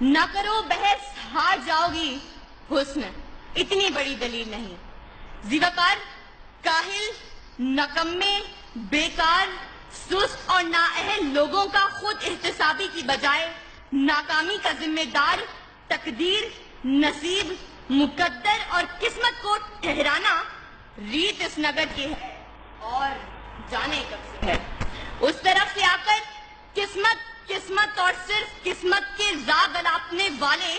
ना करो बहस, हार जाओगी। हुस्न इतनी बड़ी दलील नहीं। ज़िवाकार, काहिल, नकम्मे, बेकार, सुस्त और नाअहल लोगों का खुद एहतसाबी की बजाय नाकामी का जिम्मेदार तकदीर, नसीब, मुकद्दर और किस्मत को ठहराना रीत इस नगर की है और जाने कब से है। उस तरफ से आकर किस्मत किस्मत और सिर्फ किस्मत के राग अलापने वाले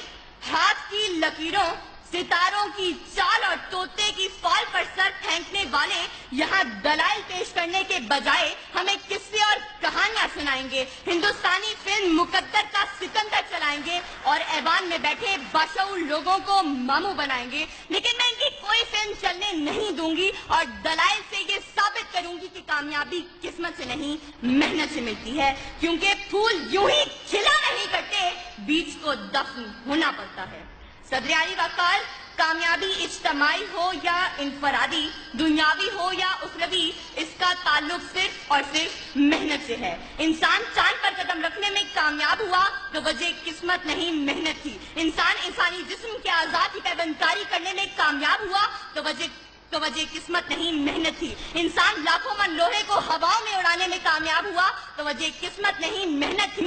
हाथ की लकीरों, सितारों की चाल और तोते की फाल पर सर फेंकने वाले यहाँ दलाइल पेश करने के बजाय हमें किस्से और कहानियां सुनाएंगे। हिंदुस्तानी फिल्म मुकद्दर का सिकंदर चलाएंगे और ऐवान में बैठे बाशऊर लोगों को मामू बनाएंगे। लेकिन मैं इनकी कोई फिल्म चलने नहीं दूंगी और दलाइल से ये साबित करूंगी कि कामयाबी किस्मत से नहीं, मेहनत से मिलती है। क्योंकि फूल यूं ही खिला नहीं करते, बीज को दफन होना पड़ता है। सदर आली वकार, कामयाबी इज्तमाई हो या इनफरादी, दुनियावी हो या उखरवी, इसका ताल्लुक सिर्फ और सिर्फ मेहनत से है। इंसान चांद पर कदम रखने में कामयाब हुआ तो वजह किस्मत नहीं, मेहनत थी। इंसान इंसानी जिस्म के आजाद की पैबंदकारी करने में कामयाब हुआ तो वजह किस्मत नहीं, मेहनत थी। इंसान लाखों मन लोहे को हवाओं में उड़ाने में कामयाब हुआ तो वजह किस्मत नहीं, मेहनत थी।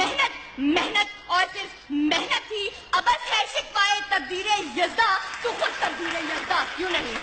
मेहनत और सिर्फ मेहनत थी। अबस है शिकवाए तकदीरे यज़्दा, तो खुद तकदीरे यज़्दा क्यों नहीं।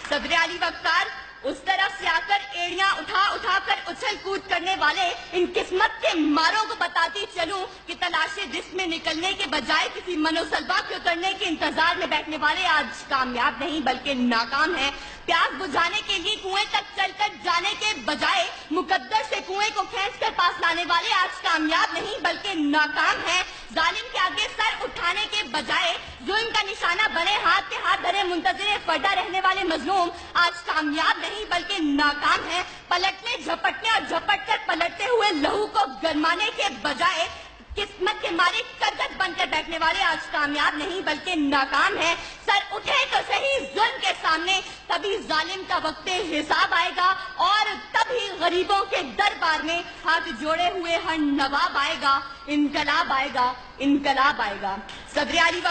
सदर आली वकार, उस तरफ से आकर एड़ियां उठा कर उछल कूद करने वाले इन किस्मत के मारों को बताती चलूं कि तलाशे रिस्क में निकलने के बजाय किसी मनोसलबा के उतरने के इंतजार में बैठने वाले आज कामयाब नहीं बल्कि नाकाम हैं। प्यास बुझाने के लिए कुएं तक चलकर जाने के बजाय मुकद्दर से कुएं को खींचकर पास लाने वाले आज कामयाब नहीं बल्कि नाकाम हैं। जालिम के आगे सर उठाने के बजाय जुल्म का निशाना बने हाथ पे हाथ धरे मुंतज़िर फटा रहने वाले मजलूम आज कामयाब नहीं बल्कि नाकाम हैं। पलटने, झपटने और झपटकर पलटते हुए लहू को गरमाने के बजाय किस्मत के मारे करगत बनकर बैठने वाले आज कामयाब नहीं बल्कि नाकाम हैं। सर उठे तो सही जुल्म के सामने, तभी जालिम का वक्त हिसाब आएगा और तभी गरीबों के दरबार में हाथ जोड़े हुए हर नवाब आएगा, इनकलाब आएगा, इनकलाब आएगा। सदर आली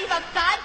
वकार,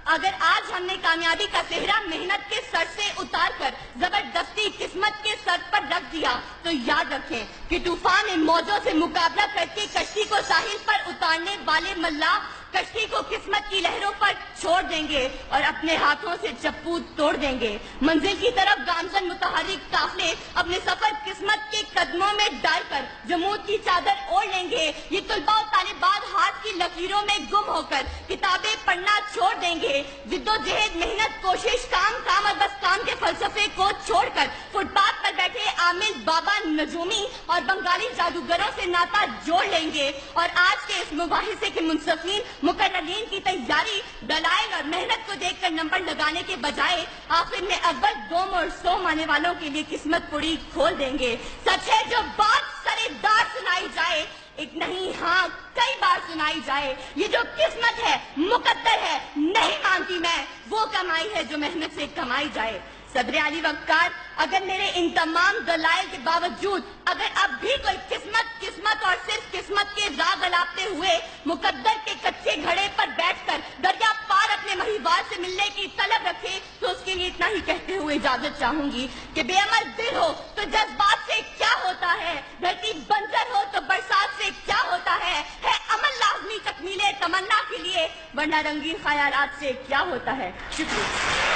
अगर आज हमने कामयाबी का सेहरा मेहनत के सर से उतार कर जबरदस्ती किस्मत के सर पर रख दिया तो याद रखें कि तूफान इन मौजों से मुकाबला करके कश्ती को साहिल पर उतारने वाले मल्लाह कश्ती को किस्मत की लहरों पर छोड़ देंगे और अपने हाथों से चप्पू तोड़ देंगे। मंजिल की तरफ गामजन मुतहर्रिक काफले अपने सफर किस्मत के कदमों में डालकर जमूद की चादर ओढ़ लेंगे। ये तुलबा और तालिबात हाथ की लकीरों में गुम होकर किताबें पढ़ना छोड़ देंगे। जिद्दोजहद, मेहनत, कोशिश, काम और बस काम के फलसफे को छोड़कर फुटपाथ पर बैठे आमिल, बाबा, नजूमी और बंगाली जादूगरों से नाता जोड़ लेंगे और आज के इस मुबाहिसे के मुंसफीन मुकर्ररीन की तैयारी दलाइल और मेहनत को देखकर नंबर लगाने के बजाय आखिर में अव्वल, दोम और सोम आने वालों के लिए किस्मत पुड़ी खोल देंगे। सच है जो बात सरेदार सुनाई जाए, एक नहीं हाँ कई बार सुनाई जाए, ये जो किस्मत है, मुकद्दर है, नहीं मानती मैं वो कमाई है जो मेहनत से कमाई जाए। सदर आली वकार, अगर मेरे इन तमाम दलाइल के बावजूद अगर अब भी कोई किस्मत और सिर्फ किस्मत के राग अलापते हुए मुकद्दर के कच्चे घड़े पर बैठकर दरिया पार अपने महिवाल से मिलने की तलब रखे तो उसके लिए इतना ही कहते हुए इजाजत चाहूंगी कि बेअमल दिल हो तो जज्बात से क्या होता है, धरती बंजर हो तो बरसात से क्या होता है अमल लाजमी तकमीले तमन्ना के लिए, वरना रंगीन ख्यालात से क्या होता है। शुक्रिया।